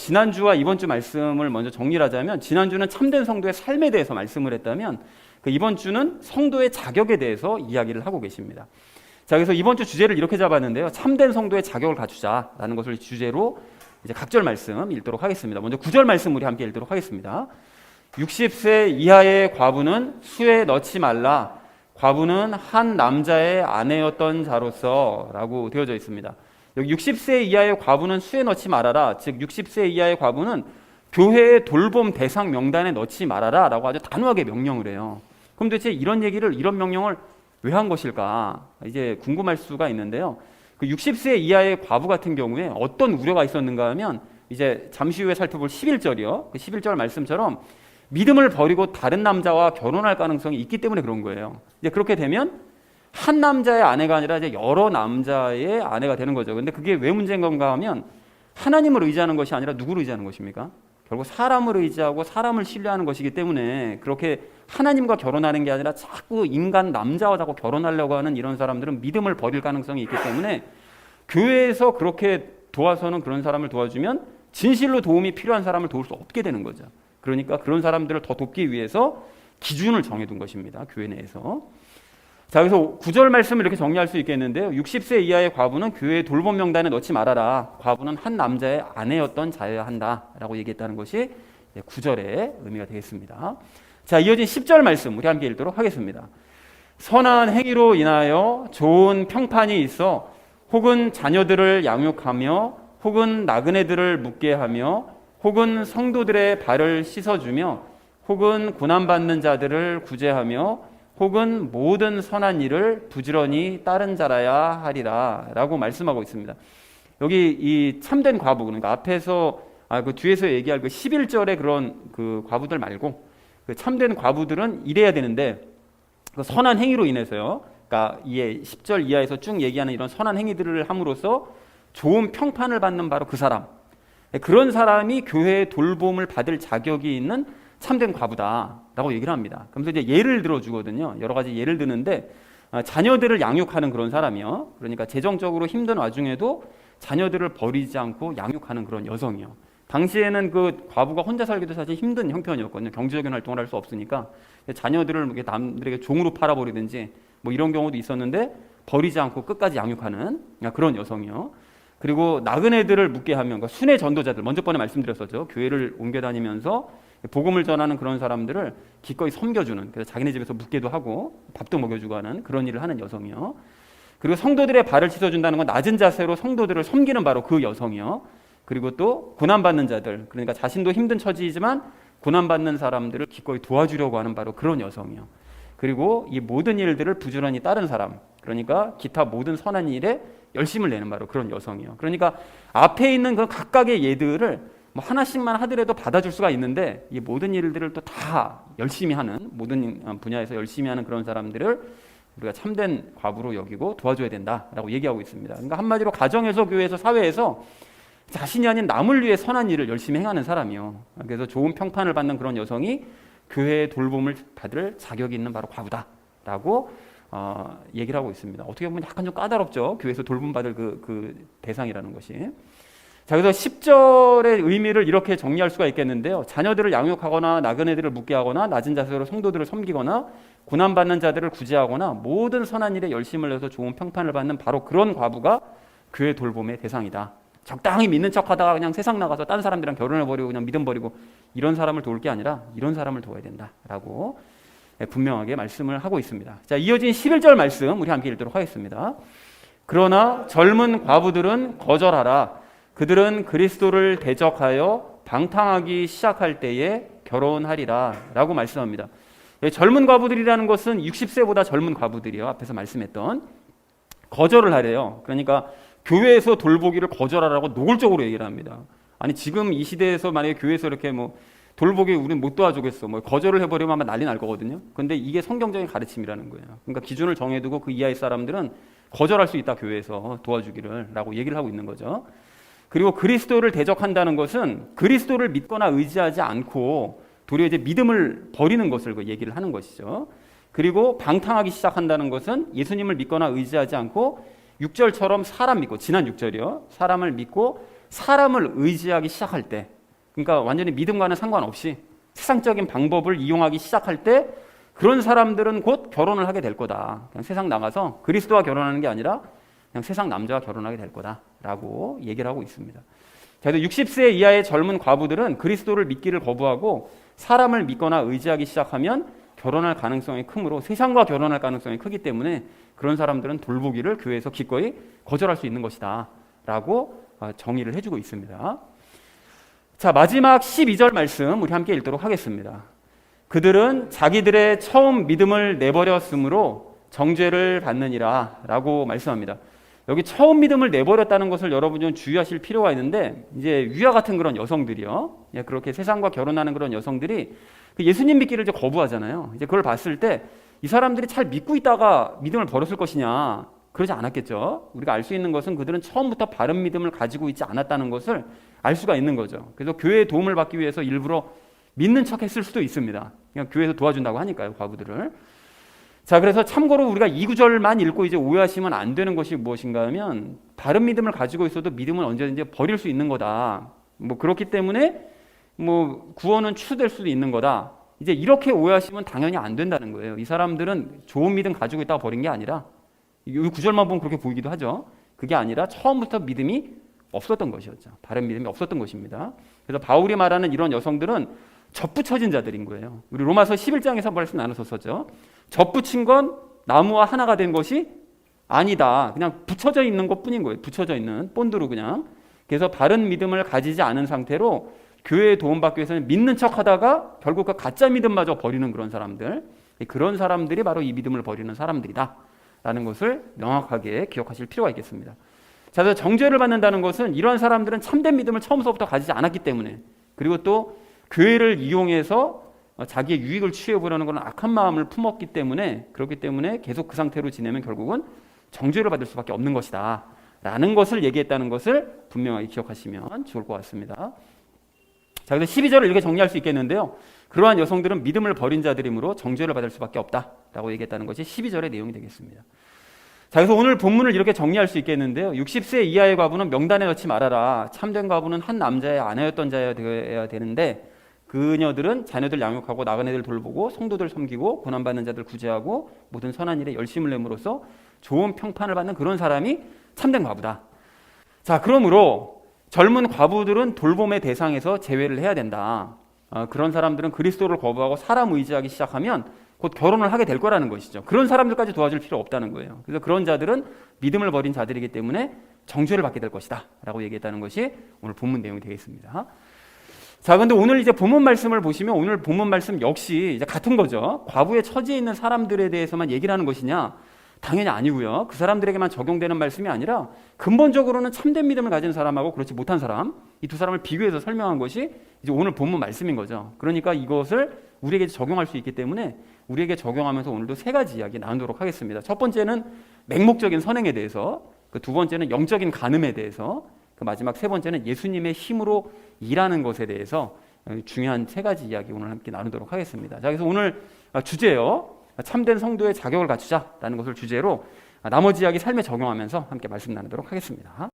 지난주와 이번 주 말씀을 먼저 정리를 하자면, 지난주는 참된 성도의 삶에 대해서 말씀을 했다면 이번 주는 성도의 자격에 대해서 이야기를 하고 계십니다. 자, 그래서 이번 주 주제를 이렇게 잡았는데요. 참된 성도의 자격을 갖추자라는 것을 주제로 이제 각절 말씀 읽도록 하겠습니다. 먼저 9절 말씀 우리 함께 읽도록 하겠습니다. 60세 이하의 과부는 수에 넣지 말라. 과부는 한 남자의 아내였던 자로서 라고 되어져 있습니다. 여기 60세 이하의 과부는 수에 넣지 말아라. 즉 60세 이하의 과부는 교회의 돌봄 대상 명단에 넣지 말아라 라고 아주 단호하게 명령을 해요. 그럼 도대체 이런 명령을 왜 한 것일까? 이제 궁금할 수가 있는데요. 그 60세 이하의 과부 같은 경우에 어떤 우려가 있었는가 하면, 이제 잠시 후에 살펴볼 11절이요. 그 11절 말씀처럼 믿음을 버리고 다른 남자와 결혼할 가능성이 있기 때문에 그런 거예요. 이제 그렇게 되면 한 남자의 아내가 아니라 이제 여러 남자의 아내가 되는 거죠. 근데 그게 왜 문제인 건가 하면, 하나님을 의지하는 것이 아니라 누구를 의지하는 것입니까? 결국 사람을 의지하고 사람을 신뢰하는 것이기 때문에, 그렇게 하나님과 결혼하는 게 아니라 자꾸 인간 남자와 자꾸 결혼하려고 하는 이런 사람들은 믿음을 버릴 가능성이 있기 때문에, 교회에서 그렇게 도와서는 그런 사람을 도와주면 진실로 도움이 필요한 사람을 도울 수 없게 되는 거죠. 그러니까 그런 사람들을 더 돕기 위해서 기준을 정해둔 것입니다. 교회 내에서. 자, 그래서 9절 말씀을 이렇게 정리할 수 있겠는데요. 60세 이하의 과부는 교회의 돌봄 명단에 넣지 말아라. 과부는 한 남자의 아내였던 자여야 한다라고 얘기했다는 것이 9절의 의미가 되겠습니다. 자, 이어진 10절 말씀 우리 함께 읽도록 하겠습니다. 선한 행위로 인하여 좋은 평판이 있어 혹은 자녀들을 양육하며 혹은 나그네들을 묻게 하며 혹은 성도들의 발을 씻어주며 혹은 고난받는 자들을 구제하며 혹은 모든 선한 일을 부지런히 따른 자라야 하리라 라고 말씀하고 있습니다. 여기 이 참된 과부, 그러니까 앞에서 그 뒤에서 얘기할 그 11절의 그런 그 과부들 말고, 그 참된 과부들은 이래야 되는데, 그 선한 행위로 인해서요, 그러니까 이에 10절 이하에서 쭉 얘기하는 이런 선한 행위들을 함으로써 좋은 평판을 받는 바로 그 사람, 그런 사람이 교회의 돌봄을 받을 자격이 있는 참된 과부다라고 얘기를 합니다. 그러면서 이제 예를 들어주거든요. 여러 가지 예를 드는데, 자녀들을 양육하는 그런 사람이요. 그러니까 재정적으로 힘든 와중에도 자녀들을 버리지 않고 양육하는 그런 여성이요. 당시에는 그 과부가 혼자 살기도 사실 힘든 형편이었거든요. 경제적인 활동을 할 수 없으니까 자녀들을 남들에게 종으로 팔아버리든지 뭐 이런 경우도 있었는데, 버리지 않고 끝까지 양육하는 그런 여성이요. 그리고 나그네들을 묻게 하면, 그러니까 순회 전도자들, 먼저 번에 말씀드렸었죠. 교회를 옮겨 다니면서 복음을 전하는 그런 사람들을 기꺼이 섬겨주는, 그래서 자기네 집에서 묵게도 하고 밥도 먹여주고 하는 그런 일을 하는 여성이요. 그리고 성도들의 발을 씻어준다는 건 낮은 자세로 성도들을 섬기는 바로 그 여성이요. 그리고 또 고난받는 자들, 그러니까 자신도 힘든 처지이지만 고난받는 사람들을 기꺼이 도와주려고 하는 바로 그런 여성이요. 그리고 이 모든 일들을 부지런히 따른 사람, 그러니까 기타 모든 선한 일에 열심을 내는 바로 그런 여성이요. 그러니까 앞에 있는 그 각각의 예들을 뭐 하나씩만 하더라도 받아줄 수가 있는데, 이 모든 일들을 또 다 열심히 하는, 모든 분야에서 열심히 하는 그런 사람들을 우리가 참된 과부로 여기고 도와줘야 된다라고 얘기하고 있습니다. 그러니까 한마디로 가정에서, 교회에서, 사회에서 자신이 아닌 남을 위해 선한 일을 열심히 행하는 사람이요. 그래서 좋은 평판을 받는 그런 여성이 교회의 돌봄을 받을 자격이 있는 바로 과부다라고 얘기를 하고 있습니다. 어떻게 보면 약간 좀 까다롭죠. 교회에서 돌봄받을 그 대상이라는 것이. 자, 그래서 10절의 의미를 이렇게 정리할 수가 있겠는데요. 자녀들을 양육하거나 나그네들을 묻게 하거나 낮은 자세로 성도들을 섬기거나 고난받는 자들을 구제하거나 모든 선한 일에 열심을 내서 좋은 평판을 받는 바로 그런 과부가 교회 돌봄의 대상이다. 적당히 믿는 척하다가 그냥 세상 나가서 다른 사람들이랑 결혼해버리고 그냥 믿음 버리고 이런 사람을 도울 게 아니라 이런 사람을 도와야 된다라고 분명하게 말씀을 하고 있습니다. 자, 이어진 11절 말씀 우리 함께 읽도록 하겠습니다. 그러나 젊은 과부들은 거절하라. 그들은 그리스도를 대적하여 방탕하기 시작할 때에 결혼하리라 라고 말씀합니다. 젊은 과부들이라는 것은 60세보다 젊은 과부들이요. 앞에서 말씀했던 거절을 하래요. 그러니까 교회에서 돌보기를 거절하라고 노골적으로 얘기를 합니다. 아니 지금 이 시대에서 만약에 교회에서 이렇게 뭐 돌보기 우리는 못 도와주겠어, 뭐 거절을 해버리면 아마 난리 날 거거든요. 근데 이게 성경적인 가르침이라는 거예요. 그러니까 기준을 정해두고 그 이하의 사람들은 거절할 수 있다, 교회에서 도와주기를 라고 얘기를 하고 있는 거죠. 그리고 그리스도를 대적한다는 것은 그리스도를 믿거나 의지하지 않고 도리어 이제 믿음을 버리는 것을 그 얘기를 하는 것이죠. 그리고 방탕하기 시작한다는 것은 예수님을 믿거나 의지하지 않고 6절처럼 사람 믿고, 지난 6절이요. 사람을 믿고 사람을 의지하기 시작할 때, 그러니까 완전히 믿음과는 상관없이 세상적인 방법을 이용하기 시작할 때 그런 사람들은 곧 결혼을 하게 될 거다. 그냥 세상 나가서 그리스도와 결혼하는 게 아니라 그냥 세상 남자와 결혼하게 될 거다라고 얘기를 하고 있습니다. 자, 60세 이하의 젊은 과부들은 그리스도를 믿기를 거부하고 사람을 믿거나 의지하기 시작하면 결혼할 가능성이 크므로 세상과 결혼할 가능성이 크기 때문에 그런 사람들은 돌보기를 교회에서 기꺼이 거절할 수 있는 것이다 라고 정의를 해주고 있습니다. 자, 마지막 12절 말씀 우리 함께 읽도록 하겠습니다. 그들은 자기들의 처음 믿음을 내버렸으므로 정죄를 받느니라 라고 말씀합니다. 여기 처음 믿음을 내버렸다는 것을 여러분 좀 주의하실 필요가 있는데, 이제 위와 같은 그런 여성들이요, 그렇게 세상과 결혼하는 그런 여성들이 예수님 믿기를 이제 거부하잖아요. 이제 그걸 봤을 때 이 사람들이 잘 믿고 있다가 믿음을 버렸을 것이냐, 그러지 않았겠죠. 우리가 알 수 있는 것은 그들은 처음부터 바른 믿음을 가지고 있지 않았다는 것을 알 수가 있는 거죠. 그래서 교회의 도움을 받기 위해서 일부러 믿는 척 했을 수도 있습니다. 그냥 교회에서 도와준다고 하니까요, 과부들을. 자, 그래서 참고로 우리가 이 구절만 읽고 이제 오해하시면 안 되는 것이 무엇인가 하면, 바른 믿음을 가지고 있어도 믿음은 언제든지 버릴 수 있는 거다. 그렇기 때문에 구원은 취소될 수도 있는 거다. 이제 이렇게 오해하시면 당연히 안 된다는 거예요. 이 사람들은 좋은 믿음 가지고 있다가 버린 게 아니라, 이 구절만 보면 그렇게 보이기도 하죠. 그게 아니라 처음부터 믿음이 없었던 것이었죠. 바른 믿음이 없었던 것입니다. 그래서 바울이 말하는 이런 여성들은 접붙여진 자들인 거예요. 우리 로마서 11장에서 말씀 나눴었죠. 접붙인 건 나무와 하나가 된 것이 아니다. 그냥 붙여져 있는 것뿐인 거예요. 붙여져 있는 본드로 그냥. 그래서 바른 믿음을 가지지 않은 상태로 교회에 도움받기 위해서는 믿는 척하다가 결국 그 가짜 믿음마저 버리는 그런 사람들, 그런 사람들이 바로 이 믿음을 버리는 사람들이다 라는 것을 명확하게 기억하실 필요가 있겠습니다. 자, 그래서 정죄를 받는다는 것은 이러한 사람들은 참된 믿음을 처음부터 가지지 않았기 때문에, 그리고 또 교회를 이용해서 자기의 유익을 취해보려는 그런 악한 마음을 품었기 때문에, 그렇기 때문에 계속 그 상태로 지내면 결국은 정죄를 받을 수밖에 없는 것이다 라는 것을 얘기했다는 것을 분명하게 기억하시면 좋을 것 같습니다. 자, 그래서 12절을 이렇게 정리할 수 있겠는데요, 그러한 여성들은 믿음을 버린 자들이므로 정죄를 받을 수밖에 없다라고 얘기했다는 것이 12절의 내용이 되겠습니다. 자, 그래서 오늘 본문을 이렇게 정리할 수 있겠는데요, 60세 이하의 과부는 명단에 넣지 말아라. 참된 과부는 한 남자의 아내였던 자여야 되는데, 그녀들은 자녀들 양육하고 나간 애들 돌보고 성도들 섬기고 고난받는 자들 구제하고 모든 선한 일에 열심을 내므로써 좋은 평판을 받는 그런 사람이 참된 과부다. 자, 그러므로 젊은 과부들은 돌봄의 대상에서 제외를 해야 된다. 그런 사람들은 그리스도를 거부하고 사람 의지하기 시작하면 곧 결혼을 하게 될 거라는 것이죠. 그런 사람들까지 도와줄 필요 없다는 거예요. 그래서 그런 자들은 믿음을 버린 자들이기 때문에 정죄를 받게 될 것이다 라고 얘기했다는 것이 오늘 본문 내용이 되겠습니다. 자, 근데 오늘 이제 본문 말씀을 보시면 오늘 본문 말씀 역시 이제 같은 거죠. 과부의 처지에 있는 사람들에 대해서만 얘기를 하는 것이냐? 당연히 아니고요. 그 사람들에게만 적용되는 말씀이 아니라 근본적으로는 참된 믿음을 가진 사람하고 그렇지 못한 사람, 이 두 사람을 비교해서 설명한 것이 이제 오늘 본문 말씀인 거죠. 그러니까 이것을 우리에게 적용할 수 있기 때문에 우리에게 적용하면서 오늘도 세 가지 이야기 나누도록 하겠습니다. 첫 번째는 맹목적인 선행에 대해서, 그 두 번째는 영적인 간음에 대해서, 그 마지막 세 번째는 예수님의 힘으로 일하는 것에 대해서 중요한 세 가지 이야기 오늘 함께 나누도록 하겠습니다. 자, 그래서 오늘 주제요, 참된 성도의 자격을 갖추자라는 것을 주제로 나머지 이야기 삶에 적용하면서 함께 말씀 나누도록 하겠습니다.